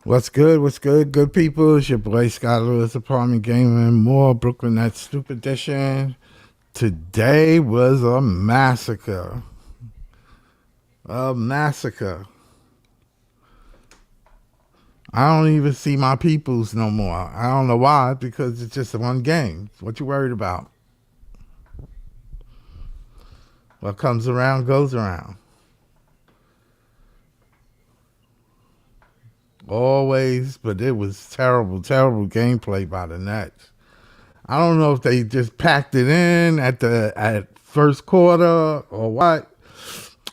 What's good? What's good? Good people. It's your boy Scott Lewis, Apartment Gamer and more. Brooklyn Nets Stoop Edition. Today was a massacre. A massacre. I don't even see my peoples no more. I don't know why, because it's just one game. What you worried about? What comes around goes around. Always, but it was terrible, terrible gameplay by the Nets. I don't know if they just packed it in at first quarter or what.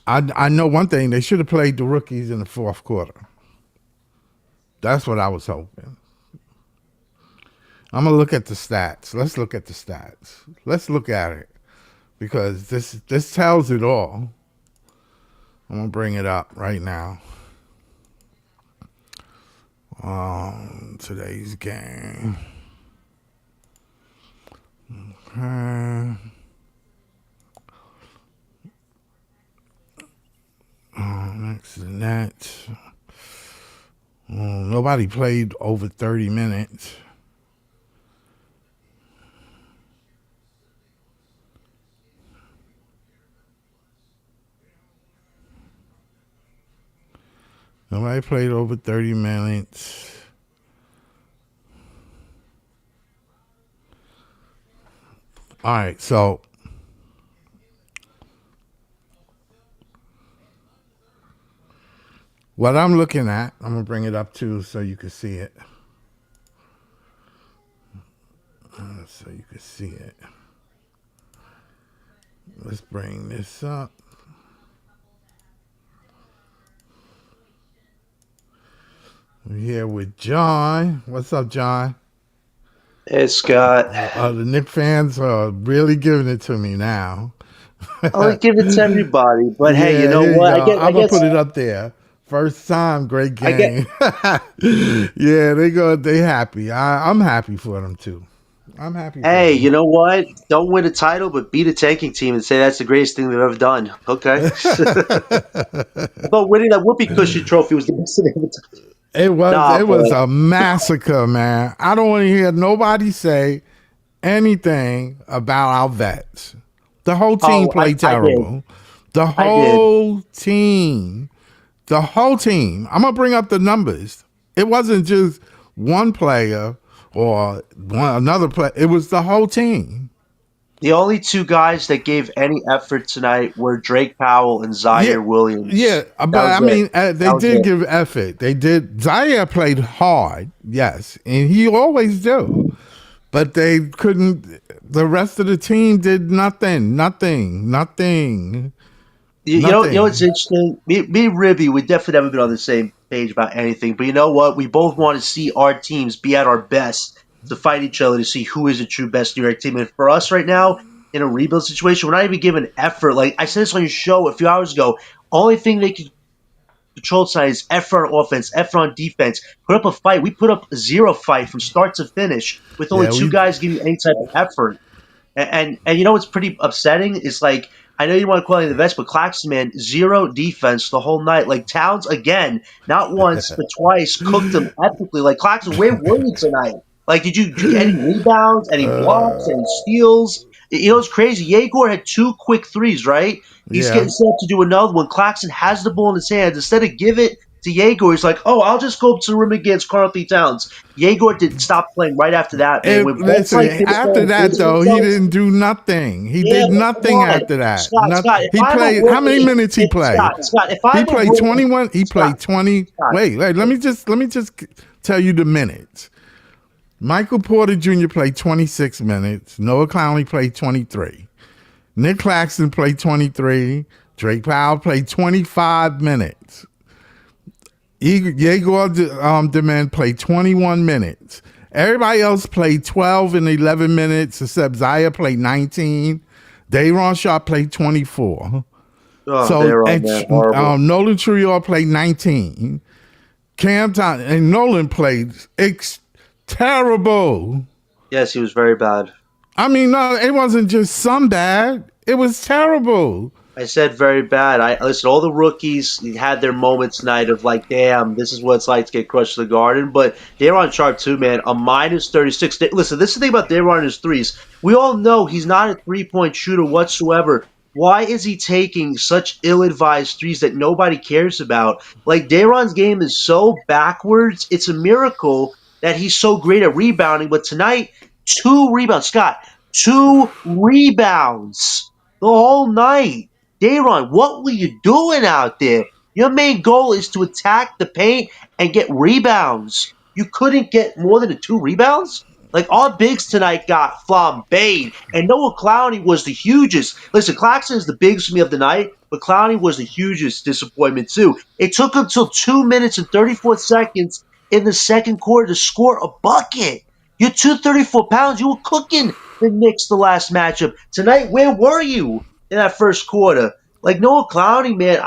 I know one thing, they should have played the rookies in the fourth quarter. That's what I was hoping. I'm gonna look at the stats. Let's look at the stats. Let's look at it because this tells it all. I'm gonna bring it up right now. Today's game. Okay. Next to the Nets. Nobody played over 30 minutes. Nobody played over 30 minutes. All right, so what I'm looking at, I'm going to bring it up too so you can see it. So you can see it. Let's bring this up. We're here with John. What's up, John? Hey Scott, The Knick fans are really giving it to me now. I'll give it to everybody, but hey, you Yeah, know here you what? go. I I'm gonna guess, put it up there. First time, great I get. game. Yeah, they happy. I'm happy for them too. I'm happy for Hey, them. you know what? Don't win a title, but beat a tanking team and say that's the greatest thing they've ever done. Okay. I thought winning that whoopee cushion trophy was the best thing they've ever done. It was Nah, it was but a massacre, man. I don't want to hear nobody say anything about our vets. The whole team oh, played I did, terrible. The I did. whole team. The whole team. I'm gonna bring up the numbers. It wasn't just one player or another player. It was the whole team. The only two guys that gave any effort tonight were Drake Powell and Yeah, Zaire yeah. Williams. But That I was it. mean, they That was did it. give effort. They did. Zaire played hard, yes, and he always do. But they couldn't. The rest of the team did nothing, nothing, nothing, You know what's nothing. interesting? Me and Ribby, we definitely haven't been on the same page about anything. But you know what? We both want to see our teams be at our best to fight each other to see who is the true best New York team. And for us right now, in a rebuild situation, we're not even giving effort. Like I said this on your show a few hours ago. Only thing they can control tonight is effort on offense, effort on defense. Put up a fight. We put up a zero fight from start to finish with only Yeah, two we. guys giving any type of effort. And you know what's pretty upsetting is like I know you want to call it the best, but Claxton, man, zero defense the whole night. Like Towns again, not once but twice, cooked him epically. Like Claxton, where were you tonight? Like, did you get any rebounds, any blocks, any steals? You know it's crazy. Yegor had two quick threes, right? He's getting Yeah. set up to do another one. Claxton has the ball in his hands. Instead of give it to Yegor, he's like, "Oh, I'll just go up to the rim against Carl Towns." Yegor did stop playing right after that, man. And When both listen, sides did it after for that though, he themselves, didn't do nothing. He yeah, did but come nothing on, after that. Scott, Scott. If He I'm a played. How many rookie, minutes he if played? Scott, if I'm He a played rookie, 21. He Scott, played 20. Scott, Wait. Let me just tell you the minutes. Michael Porter Jr. played 26 minutes. Noah Clowney played 23. Nick Claxton played 23. Drake Powell played 25 minutes. Yegor Demand played 21 minutes. Everybody else played 12 and 11 minutes except Zaya played 19. Dayron Sharp played 24. oh, So they're on and there, horrible. Nolan Trior played 19. Cam Thompson and Nolan played terrible. Yes, he was very bad. I mean, no, it wasn't just some bad. It was terrible. I said very bad. I listen. All the rookies had their moments tonight of like, damn, this is what it's like to get crushed in the Garden. But Daron Sharp too, man, a -36. Listen, this is the thing about Daron and his threes. We all know he's not a 3-point shooter whatsoever. Why is he taking such ill-advised threes that nobody cares about? Like Daron's game is so backwards. It's a miracle that he's so great at rebounding. But tonight, 2 rebounds, Scott, 2 rebounds the whole night. Dayron, what were you doing out there? Your main goal is to attack the paint and get rebounds. You couldn't get more than 2 rebounds? Like, our bigs tonight got flambéed, and Noah Clowney was the hugest. Listen, Claxton is the biggest for me of the night, but Clowney was the hugest disappointment, too. It took him till 2 minutes and 34 seconds in the second quarter to score a bucket. You're 234 pounds. You were cooking the Knicks the last matchup. Tonight, where were you in that first quarter? Like Noah Clowney, man,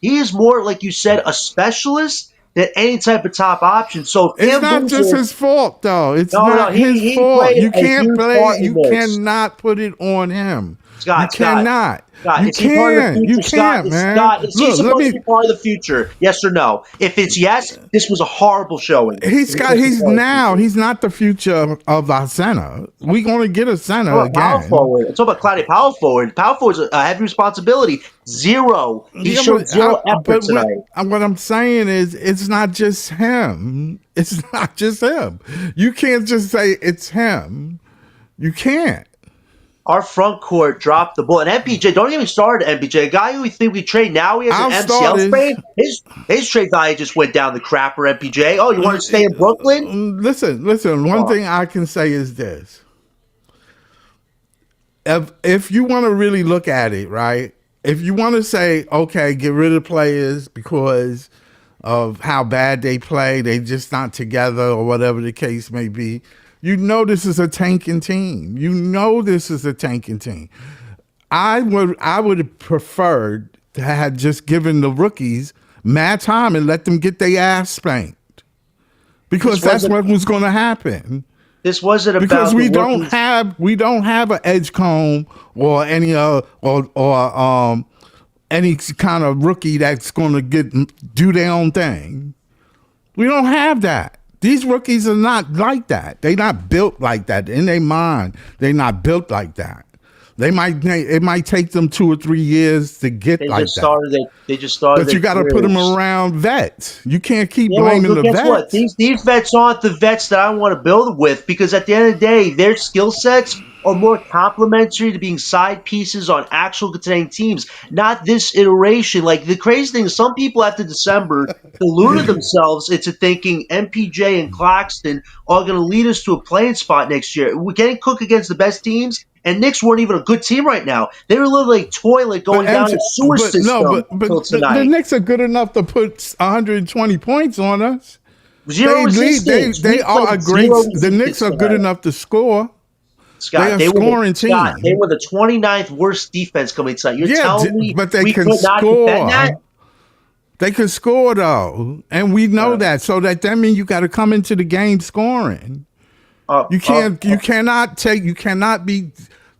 he is more, like you said, a specialist than any type of top option. So it's not just his fault, though. It's not his fault. You can't play. You cannot put it on him. Scott, you cannot. Scott, you can't. You can't, man. Scott, is he supposed to be part of the future? Yes or no? If it's yes, this was a horrible showing. He's not the future of our center. We're going to get a center again. Power forward. It's all about Clowney power forward. Power forward is a heavy responsibility. Zero. He showed zero effort tonight. What I'm saying is, it's not just him. It's not just him. You can't just say it's him. You can't. Our front court dropped the ball. And MPJ, don't get me started, MPJ. A guy who we think we trade now, he has an MCL sprain. His trade value just went down the crapper, MPJ. Oh, you want to stay in Brooklyn? Listen. One thing I can say is this. If you want to really look at it, right? If you want to say, okay, get rid of players because of how bad they play, they just not together or whatever the case may be, you know this is a tanking team. I would have preferred to have just given the rookies mad time and let them get their ass spanked, because that's what was going to happen. This wasn't about because we don't have an Edgecombe or any any kind of rookie that's going to do their own thing. We don't have that. These rookies are not like that. They're not built like that. In their mind, they're not built like that. It might take them 2 or 3 years to get like that. They just started. But you got to put them around vets. You can't keep blaming the vets. What? These vets aren't the vets that I want to build with, because at the end of the day, their skill sets are more complementary to being side pieces on actual contending teams, not this iteration. Like, the crazy thing is, some people after December deluded themselves into thinking MPJ and Claxton are going to lead us to a playing spot next year. We can't cook against the best teams. And Knicks weren't even a good team right now. They were literally like toilet going down a sewer system. No, but the Knicks are good enough to put 120 points on us. Zero resistance. They are a great. The Knicks are good enough to score. Scott, they are a scoring team. Scott, they were the 29th worst defense coming tonight. You're telling me but they we can could not score. defend that? They can score though, and we know that. So that means you got to come into the game scoring. You cannot be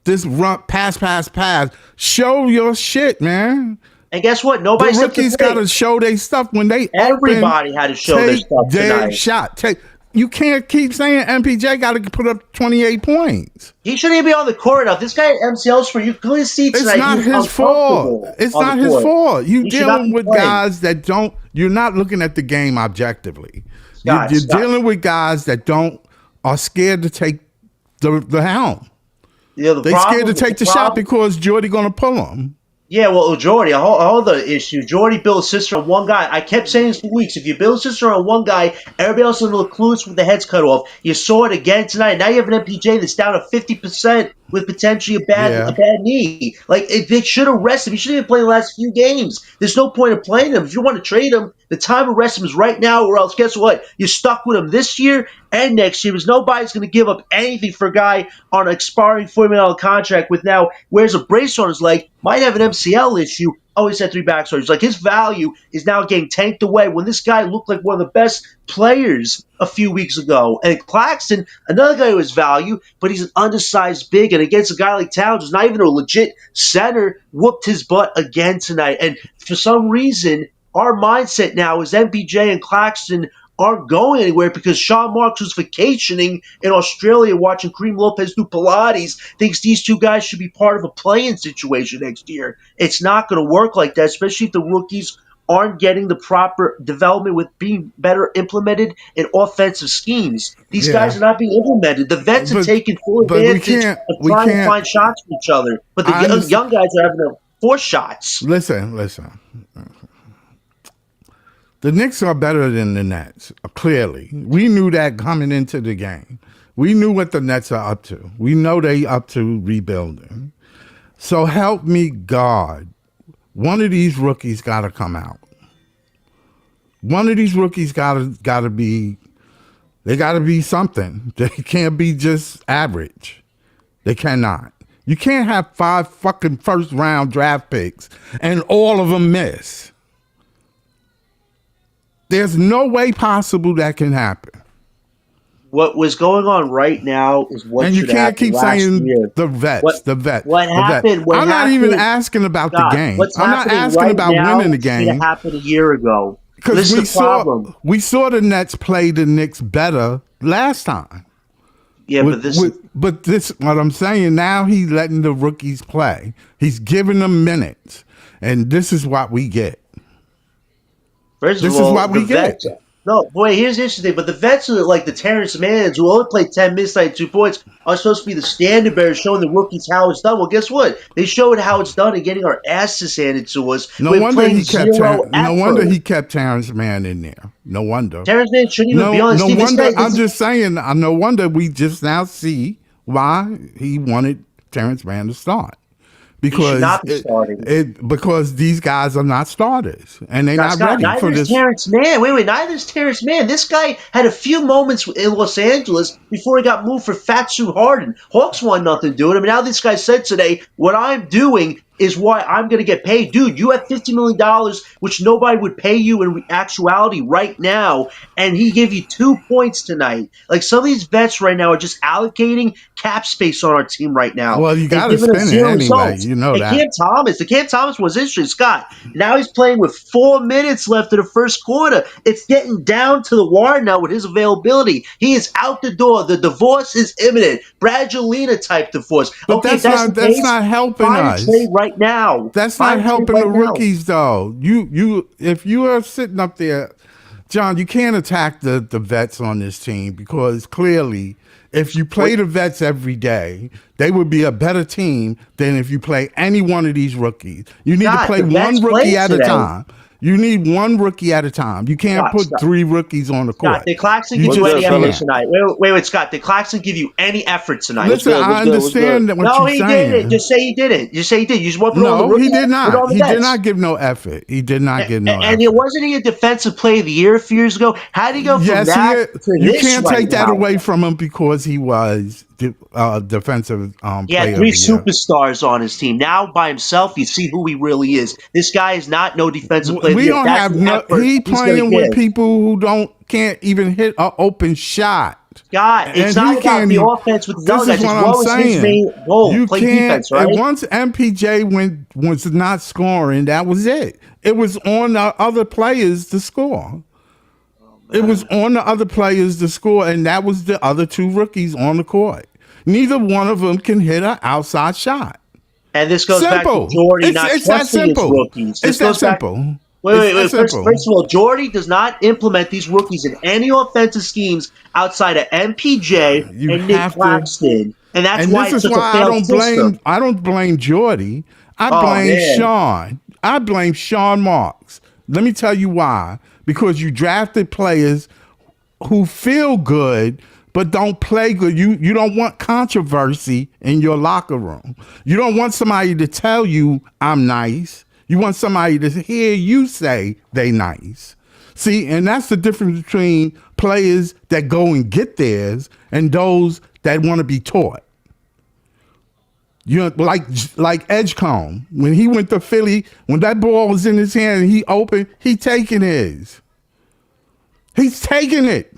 this run pass. Show your shit, man. And guess what? The rookies got to show their stuff when they. Everybody had to show their stuff tonight. Shot. You can't keep saying MPJ got to put up 28 points. He shouldn't even be on the court enough. This guy at MCL's for you. Clearly see tonight. It's not his fault. It's not his fault. You're dealing with guys that don't. You're not looking at the game objectively. You're dealing with guys that are scared to take the helm. Yeah, they're scared to take the shot because Jordy going to pull them. Yeah, well, Jordy, a whole other issue. Jordy built a sister on one guy. I kept saying this for weeks. If you build a sister on one guy, everybody else is going to look clueless with the heads cut off. You saw it again tonight. Now you have an MPJ that's down to 50% with potentially a bad knee. Like, they should arrest him. He shouldn't even play the last few games. There's no point of playing him. If you want to trade him, the time to arrest him is right now, or else guess what? You're stuck with him this year and next year, because nobody's going to give up anything for a guy on an expiring $40 million contract with now wears a brace on his leg, might have an MCL issue, always had 3 back surgeries. Like his value is now getting tanked away when this guy looked like one of the best players a few weeks ago. And Claxton, another guy who has value, but he's an undersized big, and against a guy like Towns, who's not even a legit center, whooped his butt again tonight. And for some reason, our mindset now is MPJ and Claxton aren't going anywhere because Sean Marks, who's vacationing in Australia watching Kareem Lopez do Pilates, thinks these two guys should be part of a play-in situation next year. It's not going to work like that, especially if the rookies aren't getting the proper development with being better implemented in offensive schemes. These guys are not being implemented. The vets are taking full advantage of trying to find shots for each other. But the young guys are having to force shots. Listen. The Knicks are better than the Nets, clearly. We knew that coming into the game. We knew what the Nets are up to. We know they up to rebuilding. So help me God, one of these rookies got to come out. One of these rookies got to be, they got to be something. They can't be just average. They cannot. You can't have 5 fucking first-round draft picks and all of them miss. There's no way possible that can happen. What was going on right now is what and you can't keep saying year. The vets. What happened? I'm not even asking about the game. I'm not asking about winning the game. It happened a year ago. Because we saw the Nets play the Knicks better last time. Yeah, but this what I'm saying now. He's letting the rookies play. He's giving them minutes, and this is what we get. This is what we get. No, boy, here's the interesting thing. But the vets are like the Terrence Manns, who only played 10 minutes, like 2 points, are supposed to be the standard bearers showing the rookies how it's done. Well, guess what? They showed how it's done and getting our asses handed to us. No wonder he kept Terrence Mann in there. No wonder. Terrence Mann shouldn't even be on the team. No wonder. I'm just saying, no wonder we just now see why he wanted Terrence Mann to start. Because these guys are not starters and they're not ready for this. Terrence Mann. Wait, neither is Terrence Mann. This guy had a few moments in Los Angeles before he got moved for Fatsu Harden. Hawks want nothing to do with him. And now this guy said today, what I'm doing is why I'm going to get paid. Dude, you have $50 million, which nobody would pay you in actuality right now, and he gave you 2 points tonight. Like, some of these vets right now are just allocating cap space on our team right now. Well, you got to spend it anyway. Results. You know that. The Cam Thomas was interesting. Scott, now he's playing with 4 minutes left in the first quarter. It's getting down to the wire now with his availability. He is out the door. The divorce is imminent. Brad Jelena type divorce. But that's not helping us. Right now. That's not helping the rookies, though. If you are sitting up there, John, you can't attack the vets on this team because clearly, if you play the vets every day, they would be a better team than if you play any one of these rookies. You need to play one rookie at a time. You need one rookie at a time. You can't put 3 rookies on the court. Scott, did Claxton give you any effort tonight? Wait, Scott. Did Claxton give you any effort tonight? Listen, I understand that what you're saying. No, he didn't. Just say he didn't. You just want to put on the rookie. He did not. He did not give no effort. He did not give no effort. And it wasn't he a defensive player of the year a few years ago? How did he go from that to this? You can't take that away from him because he was defensive player. He had 3 superstars on his team. Now by himself, you see who he really is. This guy is not no defensive player. We don't have he playing with people who can't even hit an open shot. God, it's not about the offense with the young guys. This is what I'm saying. His main goal, you play can't. Defense, right? And once MPJ was not scoring, that was it. It was on the other players to score. It was on the other players to score, and that was the other 2 rookies on the court. Neither one of them can hit an outside shot. And this goes back to Jordy not trusting his rookies. It's that simple. Wait. First of all, Jordy does not implement these rookies in any offensive schemes outside of MPJ and Nick Claxton. And that's why it's such a failed system. I don't blame Jordy. I blame Sean. I blame Sean Marks. Let me tell you why. Because you drafted players who feel good but don't play good. You don't want controversy in your locker room. You don't want somebody to tell you I'm nice. You want somebody to hear you say they nice. See, and that's the difference between players that go and get theirs and those that want to be taught. You know, like Edgecombe when he went to Philly, when that ball was in his hand and he opened, he taking his. He's taking it.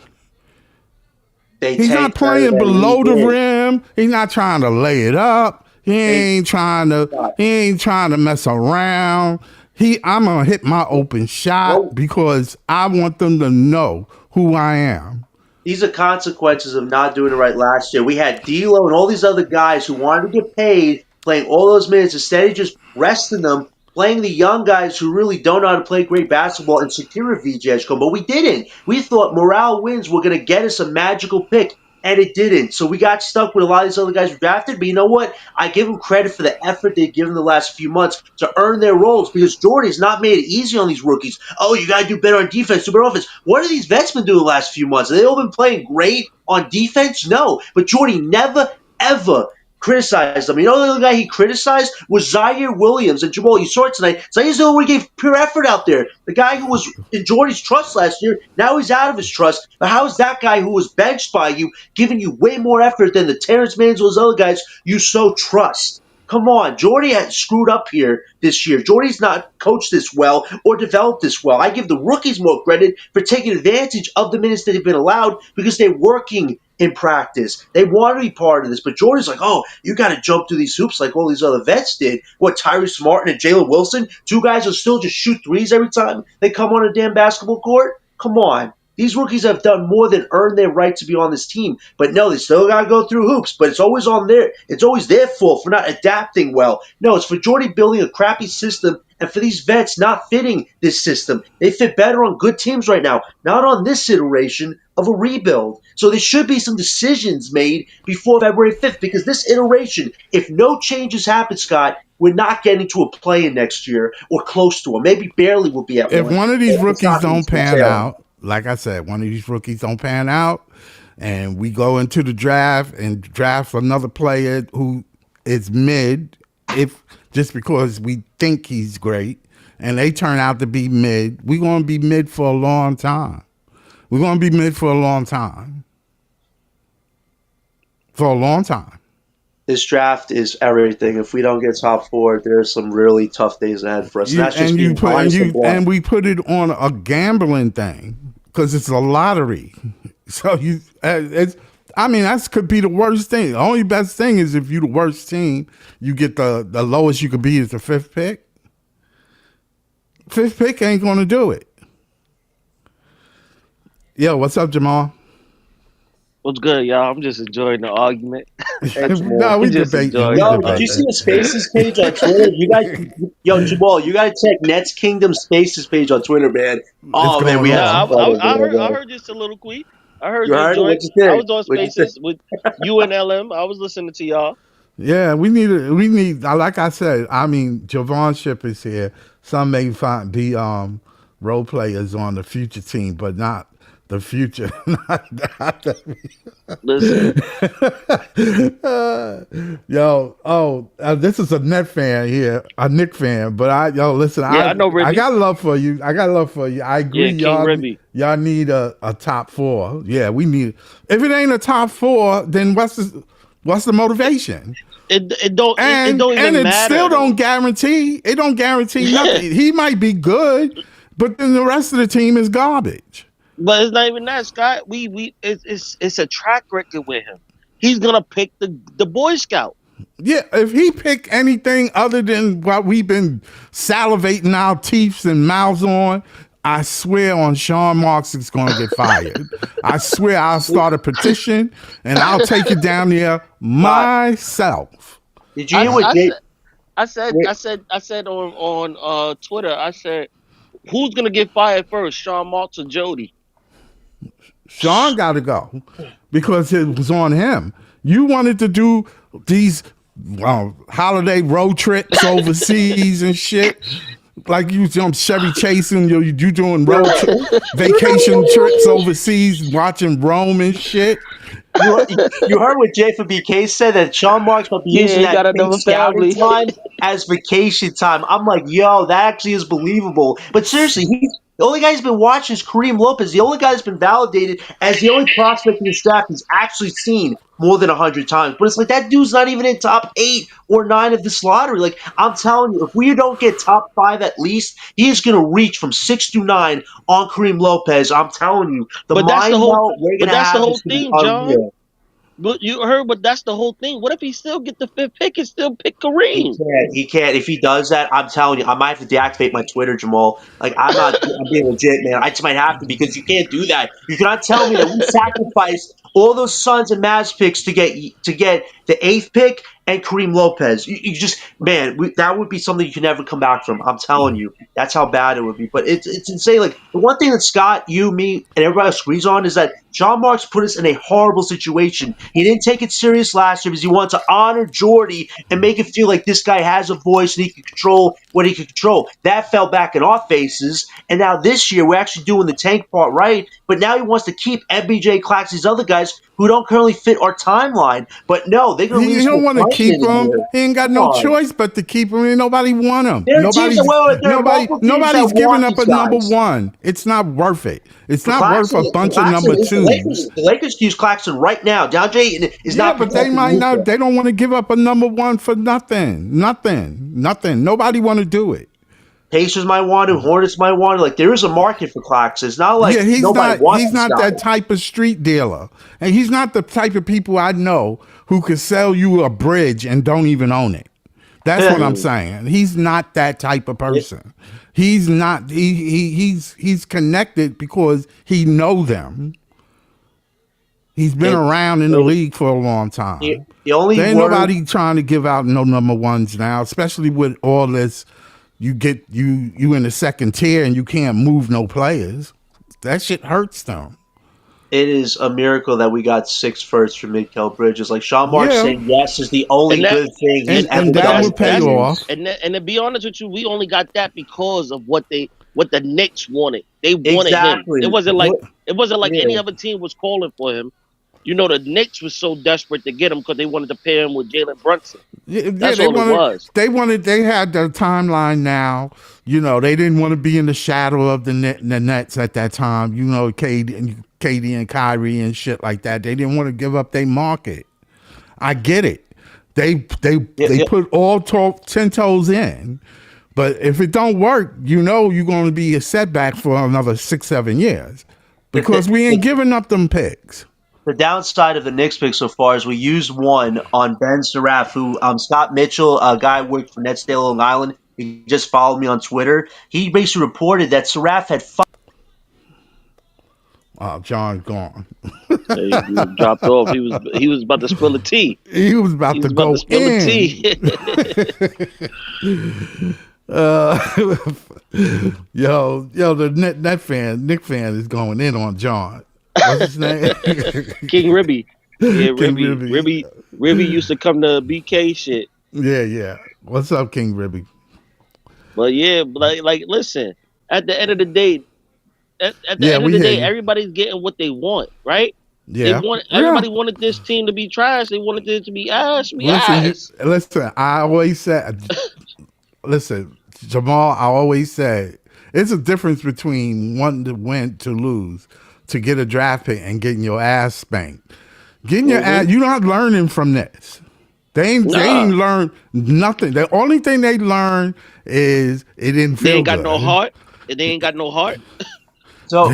They He's not take better playing than he below the did. rim. He's not trying to lay it up. He ain't trying to mess around. I'm gonna hit my open Well, shot because I want them to know who I am. these are consequences of not doing it right last year. We had D'Lo and all these other guys who wanted to get paid, playing all those minutes instead of just resting them, playing the young guys who really don't know how to play great basketball and secure a VJ Edgecombe. But we didn't. We thought morale wins were going to get us a magical pick, and it didn't. So we got stuck with a lot of these other guys we drafted. But you know what? I give them credit for the effort they've given the last few months to earn their roles because Jordy's not made it easy on these rookies. Oh, you got to do better on defense, do better on offense. What have these vets been doing the last few months? Have they all been playing great on defense? No. But Jordy never, ever criticized them. You know the other guy he criticized was Zaire Williams. And Jamal, you saw it tonight. Zaire's the one who gave pure effort out there. The guy who was in Jordy's trust last year, now he's out of his trust. But how is that guy who was benched by you giving you way more effort than the Terrence Manns or those other guys you so trust? Come on, Jordy had screwed up here this year. Jordy's not coached this well or developed this well. I give the rookies more credit for taking advantage of the minutes that they've been allowed because they're working in practice. They want to be part of this. But Jordy's like, oh, you got to jump through these hoops like all these other vets did. What, Tyrese Martin and Jalen Wilson? Two guys who still just shoot threes every time they come on a damn basketball court? Come on. These rookies have done more than earn their right to be on this team. But no, they still gotta go through hoops. But it's always their fault for not adapting well. No, it's for Jordy building a crappy system and for these vets not fitting this system. They fit better on good teams right now, not on this iteration of a rebuild. So there should be some decisions made before February 5th because this iteration, if no changes happen, Scott, we're not getting to a play-in next year or close to it. Maybe barely will be at If one. one of these It's rookies not don't these pan details. out, like I said, one of these rookies don't pan out, and we go into the draft and draft another player who is mid, if just because we think he's great, and they turn out to be mid, we're going to be mid for a long time. We're going to be mid for a long time. For a long time. This draft is everything. If we don't get top four, there's some really tough days ahead for us. And that's just being honest and blunt. And we put it on a gambling thing because it's a lottery. So that could be the worst thing. The only best thing is if you're the worst team, you get the lowest you could be is the fifth pick. Fifth pick ain't going to do it. Yo, what's up, Jamal? What's good, y'all? I'm just enjoying the argument. No, we just debating. enjoying Yo, it. did you see the Spaces page on Twitter? You guys, yo, Jamal, you got to check Nets Kingdom Spaces page on Twitter, man. Oh, man, we going had Yeah, on. some fun over I there, heard man. your soliloquy. I heard You your heard it? What'd joint. you think? I was on What'd you think? Spaces with you and LM. I was listening to y'all. Yeah, we need like I said, I mean Javon Ship is here. Some may be role players on the future team, but not the future. Listen, This is a Net fan here, a Nick fan, but listen, yeah, I know Ribby. I got love for you. I agree, Yeah, King Ribby. y'all need a top four. Yeah, we need. If it ain't a top four, then what's the motivation? It don't And even it matter. still don't guarantee. It don't guarantee nothing. He might be good, but then the rest of the team is garbage. But it's not even that, Scott. It's a track record with him. He's gonna pick the Boy Scout. Yeah, if he pick anything other than what we've been salivating our teeth and mouths on, I swear on Sean Marks is going to get fired. I swear I'll start a petition and I'll take it down there myself. Did you hear what Jay? I said on Twitter. I said, who's gonna get fired first, Sean Marks or Jody? Sean got to go because it was on him. You wanted to do these holiday road trips overseas and shit. Like you Chevy chasing, you doing vacation trips overseas, watching Rome and shit. You heard what Jay from BK said that Sean Marks might be using he got that another scouting family. time as vacation time. I'm like, yo, that actually is believable. But seriously, The only guy who's been watching is Kareem Lopez. The only guy that's been validated as the only prospect in the draft he's actually seen more than 100 times. But it's like that dude's not even in top 8 or 9 of this lottery. Like, I'm telling you, if we don't get top 5 at least, he is going to reach from 6 to 9 on Kareem Lopez. I'm telling you, the But that's the mind whole. melt we're going But to that's the have is whole going to be thing, John. unreal. But you heard. But that's the whole thing. What if he still get the 5th pick and still pick Kareem? He can't. If he does that, I'm telling you, I might have to deactivate my Twitter, Jamal. Like, I'm being legit, man. I just might have to because you can't do that. You cannot tell me that we sacrificed all those Suns and Mavs picks to get the 8th pick and Kareem Lopez. You just, man, that would be something you can never come back from. I'm telling you, that's how bad it would be. But it's insane. Like, the one thing that Scott, you, me, and everybody else agrees on is that John Marks put us in a horrible situation. He didn't take it serious last year because he wanted to honor Jordy and make it feel like this guy has a voice and he can control what he can control. That fell back in our faces. And now this year, we're actually doing the tank part right. But now he wants to keep MBJ, Clax, these other guys who don't currently fit our timeline. But no, they're going to He lose. don't want to keep in him. here. He ain't got Come no on. choice but to keep him. Ain't nobody want him. There are teams that there are multiple teams Nobody's that giving want up these a number guys. one. It's not worth it. It's not worth Claxton, a bunch of Claxton number is twos. the Lakers use Claxton right now. DeAndre Ayton is Yeah, not but they protecting might Luka. not. They don't want to give up a number one for nothing. Nothing. Nobody want to do it. Pacers might want him. Hornets might want him. Like, there is a market for Claxton. It's not like Yeah, he's nobody not. wants He's this not guy. that type of street dealer, and he's not the type of people I know who could sell you a bridge and don't even own it. That's what I'm saying. He's not that type of person. He's not. He's connected because he know them. He's been around in the league for a long time. The only There ain't word, nobody trying to give out no number ones now, especially with all this. You get you in the second tier and you can't move no players. That shit hurts them. it is a miracle that we got 6 firsts from Mid-Kel Bridges. Like, Sean Mark Yeah, saying yes is the only And that good thing he's ever and that done in would pay 10 off. years. and to be honest with you, we only got that because of what the Knicks wanted. They wanted him. Exactly. It wasn't like Yeah. any other team was calling for him. You know, the Knicks was so desperate to get him because they wanted to pair him with Jalen Brunson. That's all it was. They had their timeline now. You know, they didn't want to be in the shadow of the Nets at that time. You know, Katie and Kyrie and shit like that. They didn't want to give up their market. I get it. They put all 10 toes in. But if it don't work, you know you're going to be a setback for another 6-7 years because we ain't giving up them picks. The downside of the Knicks pick so far is we used one on Ben Seraph, who Scott Mitchell, a guy who worked for Nets Long Island. He just followed me on Twitter. He basically reported that Seraph had John's gone. He dropped off. He was about to spill the tea. He was about to go spill in. the tea. The Nick fan is going in on John. What's his name? King Ribby. Yeah, King Ribby used to come to BK shit. Yeah. What's up, King Ribby? But yeah, like listen, at the end of the day, everybody's getting what they want, right? Yeah. Everybody wanted this team to be trash. They wanted it to be ass. Listen, I always said, Jamal, I always said, it's a difference between wanting to win to lose, to get a draft pick and getting your ass spanked. Getting your ass, you're not learning from this. They ain't learned nothing. The only thing they learned is it didn't feel They ain't got good. no heart. They ain't got no heart. So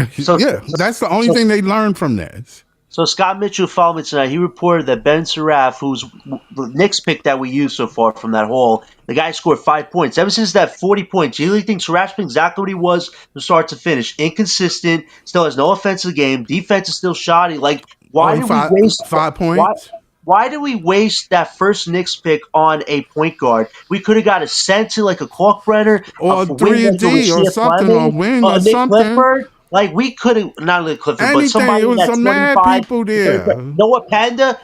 that's the only thing they learned from this. So Scott Mitchell followed me tonight. He reported that Ben Seraph, who's the Knicks pick that we used so far from that haul, the guy scored 5 points. Ever since that 40 points, you really think Seraph's been exactly what he was from start to finish. Inconsistent, still has no offensive game. Defense is still shoddy. Like, why did we waste 5 points? Why did we waste that first Knicks pick on a point guard? We could have got a center like a Kalkbrenner or 3D or something, or Wing or Nick something. Clifford. Like, we could have, not Nick Clifford, Anything. but somebody It was that's some mad 25. people there. Noah Panda,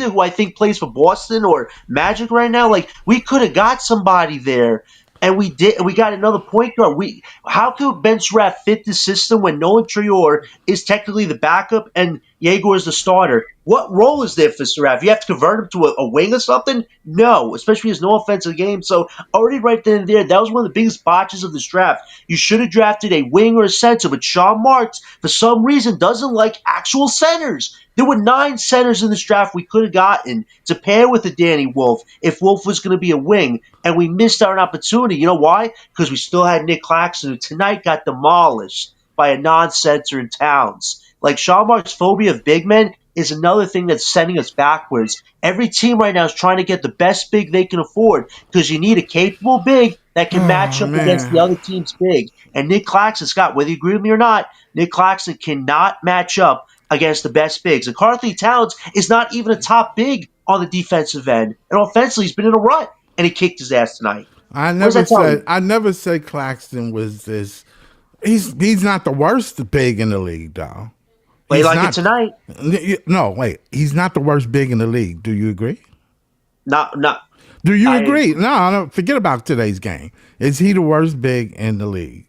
who I think plays for Boston or Magic right now. Like, we could have got somebody there. And we did. We got another point guard. How could Ben Seraph fit the system when Nolan Trior is technically the backup and Yegor's the starter. What role is there for Saraf? You have to convert him to a wing or something? No, especially his no offensive game. So already right then and there, that was one of the biggest botches of this draft. You should have drafted a wing or a center, but Sean Marks, for some reason, doesn't like actual centers. There were 9 centers in this draft we could have gotten to pair with a Danny Wolf if Wolf was going to be a wing, and we missed our opportunity. You know why? Because we still had Nick Claxton, who tonight got demolished by a non-center in Towns. Like Sean Mark's phobia of big men is another thing that's sending us backwards. Every team right now is trying to get the best big they can afford because you need a capable big that can match up against the other team's big. And Nick Claxton, Scott, whether you agree with me or not, Nick Claxton cannot match up against the best bigs. And Carthy Towns is not even a top big on the defensive end. And offensively, he's been in a rut, and he kicked his ass tonight. I never said Claxton was this. He's not the worst big in the league, though. Play like it tonight. No, wait. He's not the worst big in the league. Do you agree? No. Do you agree? No, forget about today's game. Is he the worst big in the league?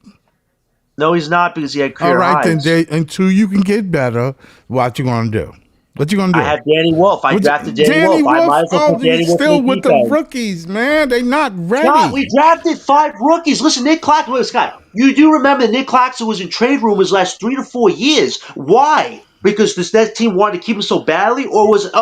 No, he's not because he had career All right, highs. then until you can get better, what you going to do? What you going to do? I have Danny Wolf. I drafted Danny Wolf. I might as well put Danny Wolf still in with the rookies, man. They not ready. Scott, we drafted 5 rookies. Listen, Nick Claxton. Wait, Scott, you do remember that Nick Claxton was in trade rumors last 3 to 4 years. Why? Because that team wanted to keep him so badly? Or was it,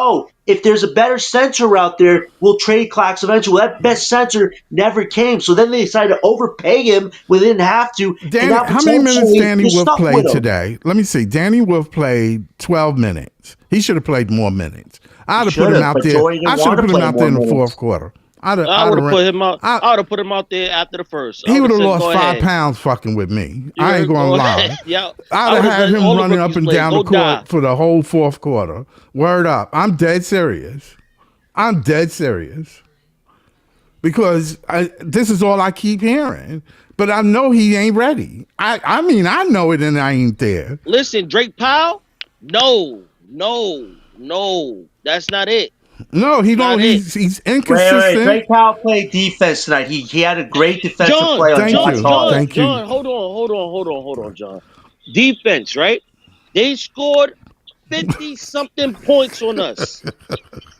if there's a better center out there, we'll trade Claxton eventually? Well, that best center never came. So then they decided to overpay him when they didn't have to. How many minutes Danny Wolf played today? Let me see. Danny Wolf played 12 minutes. He should have played more minutes. I'd have put him out there. I should have put him out there in the fourth quarter. I would have put him out. I would have put him out there after the first. He would have lost 5 pounds fucking with me. I ain't going to lie. Yeah, I'd have had him running up and down the court for the whole fourth quarter. Word up. I'm dead serious. Because this is all I keep hearing. But I know he ain't ready. I mean, I know it and I ain't there. Listen, Drake Powell? No. That's not it. No, he don't. He's inconsistent. Wait. Drake Powell played defense tonight. He had a great defensive play on Thank you. John, hold on, John. Defense, right? They scored 50-something points on us.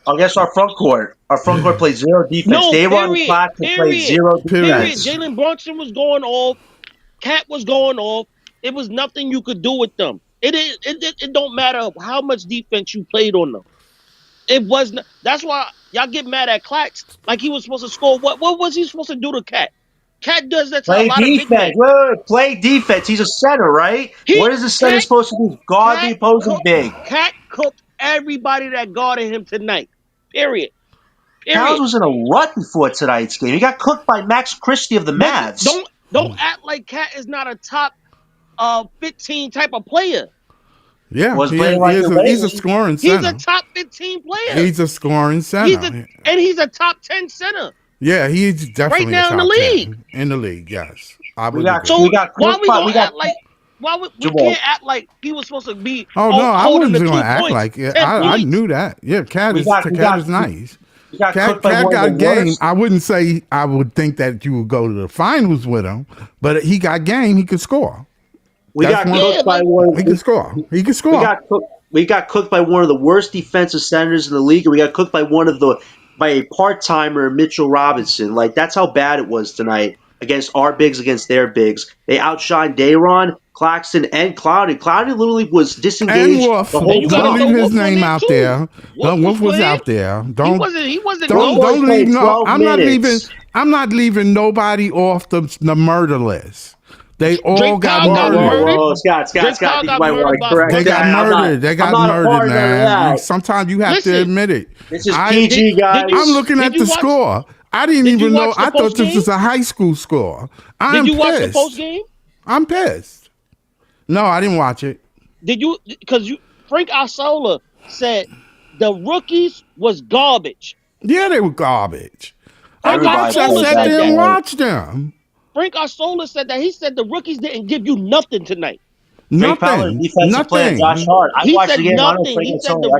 I guess our front court played 0 defense. No, played 0 defense. Jalen Brunson was going off. Cat was going off. It was nothing you could do with them. It don't matter how much defense you played on them. It wasn't. That's why y'all get mad at Clax. Like he was supposed to score. What was he supposed to do to Cat? Cat does that to a lot of big men. Play defense. He's a center, right? What is the center supposed to do? Guard the opposing big. Cat cooked everybody that guarded him tonight. Period. Towns was in a rut before tonight's game. He got cooked by Max Christie of the Mavs. Don't act like Cat is not a top 15 type of player. Yeah, he's a scoring center. He's a top 15 player. He's a scoring center. He's a top 10 center. Yeah, he's definitely right now in the league. In the league, yes. We can't act like he was supposed to be. Oh no, I wasn't going to act like it. I knew that. Yeah, Cat is nice. Cat got a game. I wouldn't say I would think that you would go to the finals with him, but he got game. He could score. He can score. We got cooked by one of the worst defensive centers in the league, and we got cooked by by a part-timer, Mitchell Robinson. Like, that's how bad it was tonight against our bigs, against their bigs. They outshined Dayron, Claxton, and Clowney. Clowney literally was disengaged. And Wolf. Don't leave his name out there. Wolf was out there. Don't leave. No, I'm not leaving nobody off the murder list. They all got murdered. Scott, you might want to correct that. They got murdered, man. Sometimes you have to admit it. This is PG, guys. I'm looking at the score. I didn't even know. I thought this was a high school score. Did you watch the post game? I'm pissed. No, I didn't watch it. Did you? Because Frank Isola said the rookies was garbage. Yeah, they were garbage. I sat there and watched them. Frank Isola said that. He said the rookies didn't give you nothing tonight. Nothing. He said nothing. He said the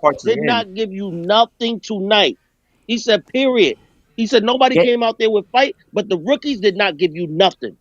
rookies did not give you nothing tonight. He said, period. He said nobody came out there with fight, but the rookies did not give you nothing.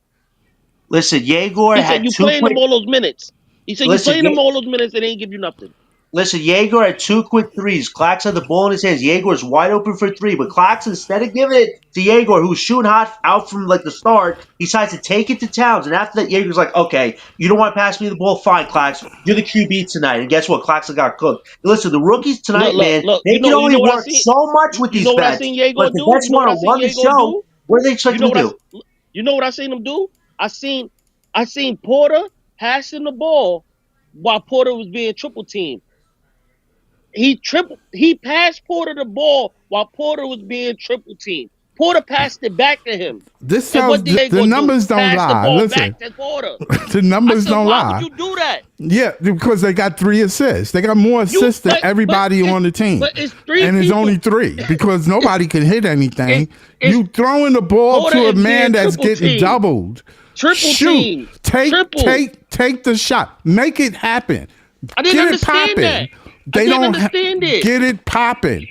Listen, Yegor had you playing them all those minutes. He said you playing them all those minutes and they didn't give you nothing. Listen, Jaeger had 2 quick threes. Clax had the ball in his hands. Jaeger's wide open for 3, but Clax, instead of giving it to Jaeger, who was shooting hot out from like the start, he decides to take it to Towns. And after that, Jaeger's like, okay, you don't want to pass me the ball? Fine, Clax. You're the QB tonight. And guess what? Clax got cooked. Listen, the rookies tonight, man, Look. they can You only know what I work seen? so much with You these know what I vets. seen But Jago if the do? vets You know what want I to seen run the Jago show, do? what do they expect him to do? You know what I seen him do? I seen Porter passing the ball while Porter was being triple teamed. He passed Porter the ball while Porter was being triple teamed. Porter passed it back to him. This And tells what did they the go do? numbers don't Pass the lie. ball Listen, back to Porter. the I numbers said, don't why lie. would you do that? Yeah, because they got 3 assists. They got more assists than everybody on the team. But it's 3 and it's people. only 3 because nobody can hit anything. It's You throwing the ball Porter to a is man being that's triple getting teamed. doubled. Triple Shoot. team. Triple. Take the shot. Make it happen. I didn't Get it understand popping. that. They I didn't don't understand it. Get it popping.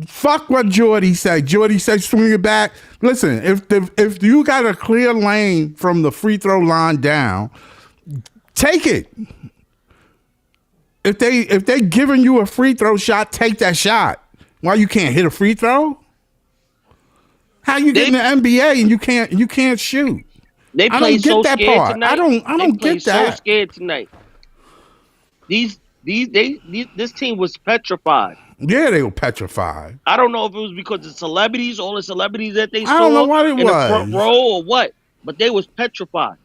Fuck what Jordy said. Jordy said swing it back. Listen, if you got a clear lane from the free throw line down, take it. If they giving you a free throw shot, take that shot. Why you can't hit a free throw? How you get in the NBA and you can't shoot? They I don't played get so that scared part. tonight. I don't get that. So scared tonight. This team was petrified. Yeah, they were petrified. I don't know if it was because of celebrities, all the celebrities that they saw I don't know what it in was. the front row or what, but they was petrified.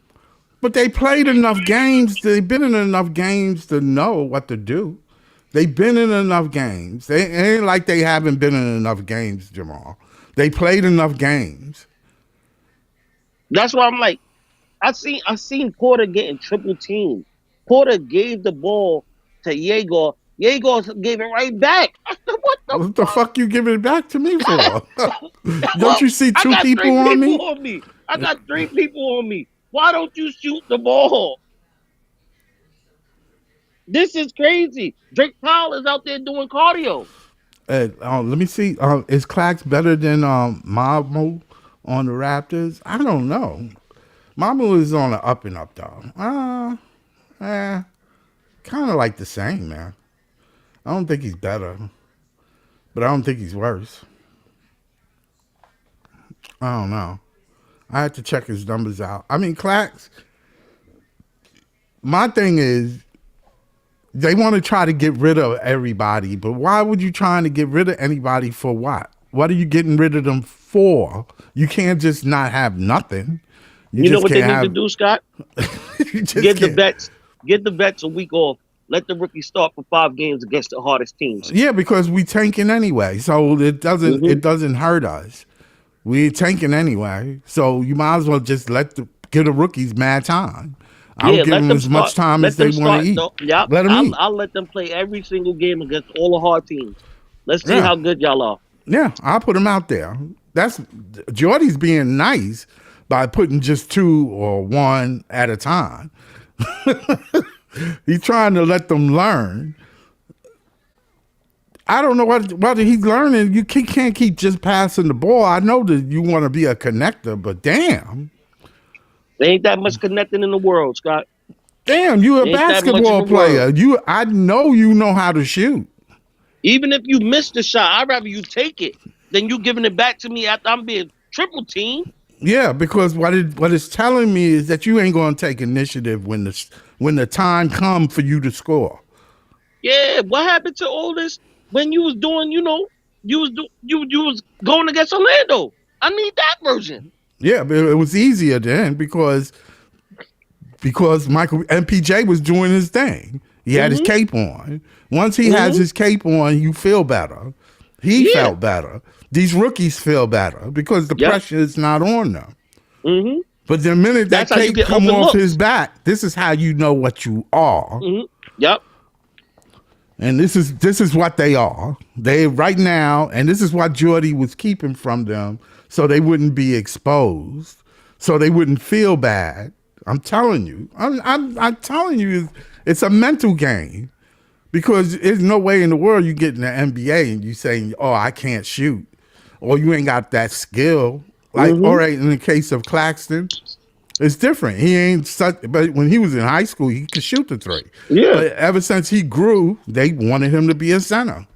But they played enough games. They've been in enough games to know what to do. They've been in enough games. It ain't like they haven't been in enough games, Jamal. They played enough games. That's why I'm like, I seen Porter getting triple teamed. Porter gave the ball to Jaeger. Jaeger gave it right back. I said, What the fuck you giving it back to me for? Don't you see I two got people 3 on me? on me. I got 3 people on me. Why don't you shoot the ball? This is crazy. Drake Powell is out there doing cardio. Let me see. Is Clax better than Mamu on the Raptors? I don't know. Mamu is on the up and up though. Kind of like the same, man. I don't think he's better, but I don't think he's worse. I don't know. I had to check his numbers out. I mean, Clax. My thing is, they want to try to get rid of everybody, but why would you trying to get rid of anybody for what? What are you getting rid of them for? You can't just not have nothing. You know what they need to do, Scott? Get the vets a week off. Let the rookies start for 5 games against the hardest teams. Yeah, because we tanking anyway, so it doesn't hurt us. We tanking anyway, so you might as well just give the rookies mad time. I'll give them as much time as they want to eat. Yep. Let them eat. I'll let them play every single game against all the hard teams. Let's see how good y'all are. Yeah, I'll put them out there. That's Jordy's being nice by putting just 2 or 1 at a time. He's trying to let them learn. I don't know what he's learning. He can't keep just passing the ball. I know that you want to be a connector, but damn. There ain't that much connecting in the world, Scott. Damn, you a basketball player. I know you know how to shoot. Even if you miss the shot, I'd rather you take it than you giving it back to me after I'm being triple teamed. Yeah, because what it's telling me is that you ain't going to take initiative when the time comes for you to score. Yeah, what happened to all this when you was doing? You was going against Orlando. I need that version. Yeah, but it was easier then because Michael MPJ was doing his thing. He had his cape on. Once he has his cape on, you feel better. He felt better. These rookies feel better because the pressure is not on them. Mm-hmm. But the minute that cape come off his back, this is how you know what you are. Mm-hmm. Yep. And this is what they are. They right now, and this is what Jordy was keeping from them, so they wouldn't be exposed, so they wouldn't feel bad. I'm telling you. I'm telling you, it's a mental game. Because there's no way in the world you get in the NBA and you saying, "Oh, I can't shoot," or you ain't got that skill. Like, all right, in the case of Claxton, It's different. He ain't such, but when he was in high school, he could shoot the three. Yeah. But ever since he grew, they wanted him to be a center.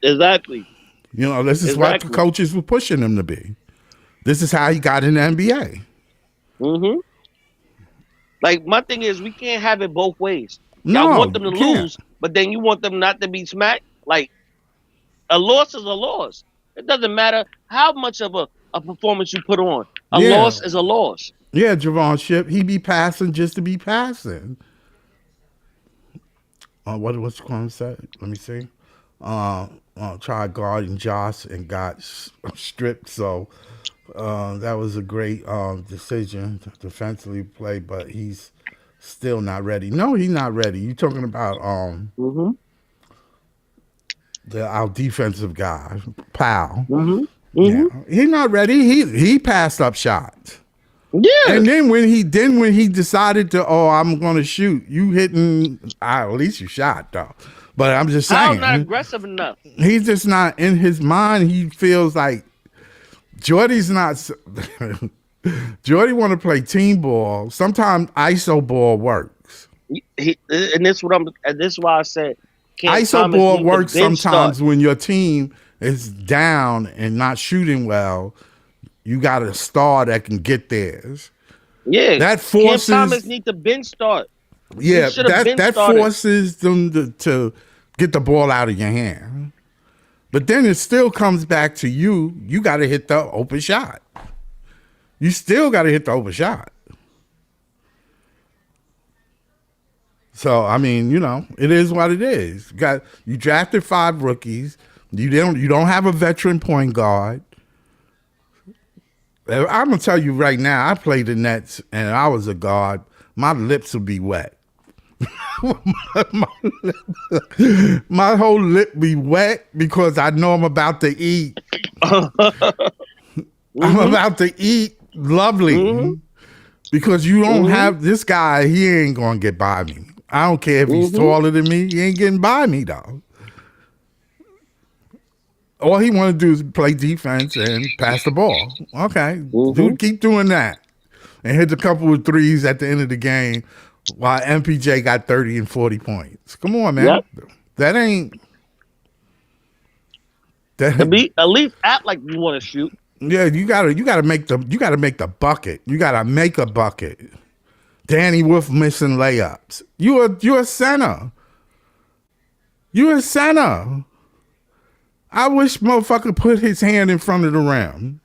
Exactly. You know, this is what the coaches were pushing him to be. This is how he got in the NBA. Like, my thing is, we can't have it both ways. No, Y'all want them to you can't. lose, but then you want them not to be smacked. Like, a loss is a loss. It doesn't matter how much of a performance you put on. A loss is a loss. Yeah, Javon Ship, he be passing just to be passing. What's going to say? Let me see. Tried guarding Josh and got stripped. So that was a great decision defensively play, but he's still not ready. No, he's not ready. You talking about our defensive guy, Powell. Yeah, he's not ready. He passed up shots. Yeah. And then when he decided to, I'm going to shoot, you hitting, at least you shot though. But I'm just saying, I'm not aggressive enough. He's just not in his mind. He feels like Jordy's not. Jordy want to play team ball. Sometimes ISO ball works. And this is why I said ISO ball works sometimes when your team is down and not shooting well. You got a star that can get theirs. Yeah, that forces Cam Thomas need to bench start. Yeah, that forces them to get the ball out of your hand. But then it still comes back to you. You got to hit the open shot. You still got to hit the open shot. So I mean, it is what it is. You drafted 5 rookies. You don't have a veteran point guard. I'm gonna tell you right now. I played the Nets and I was a guard. My lips would be wet. my whole lip be wet because I know I'm about to eat. I'm about to eat lovely because you don't have this guy. He ain't gonna get by me. I don't care if he's taller than me. He ain't getting by me though. All he want to do is play defense and pass the ball. Okay, dude, keep doing that and hit a couple of threes at the end of the game. While MPJ got 30 and 40 points. Come on, man. Yep. That ain't. To be at least act like you want to shoot. Yeah, you gotta make the bucket. You gotta make a bucket. Danny Wolf missing layups. You're a center. You're a center. I wish motherfucker put his hand in front of the rim.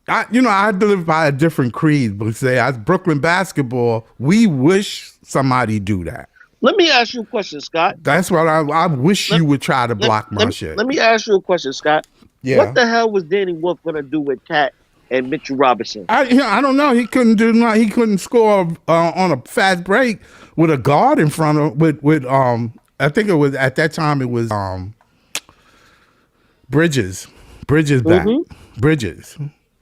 I live by a different creed, but say as Brooklyn basketball, we wish somebody do that. Let me ask you a question, Scott. That's what I wish you would try to block my shit. Let me ask you a question, Scott. Yeah. What the hell was Danny Wolf gonna do with Cat and Mitchell Robinson? I don't know. He couldn't do nothing. He couldn't score on a fast break with a guard in front of with I think it was at that time it was Bridges back. Bridges.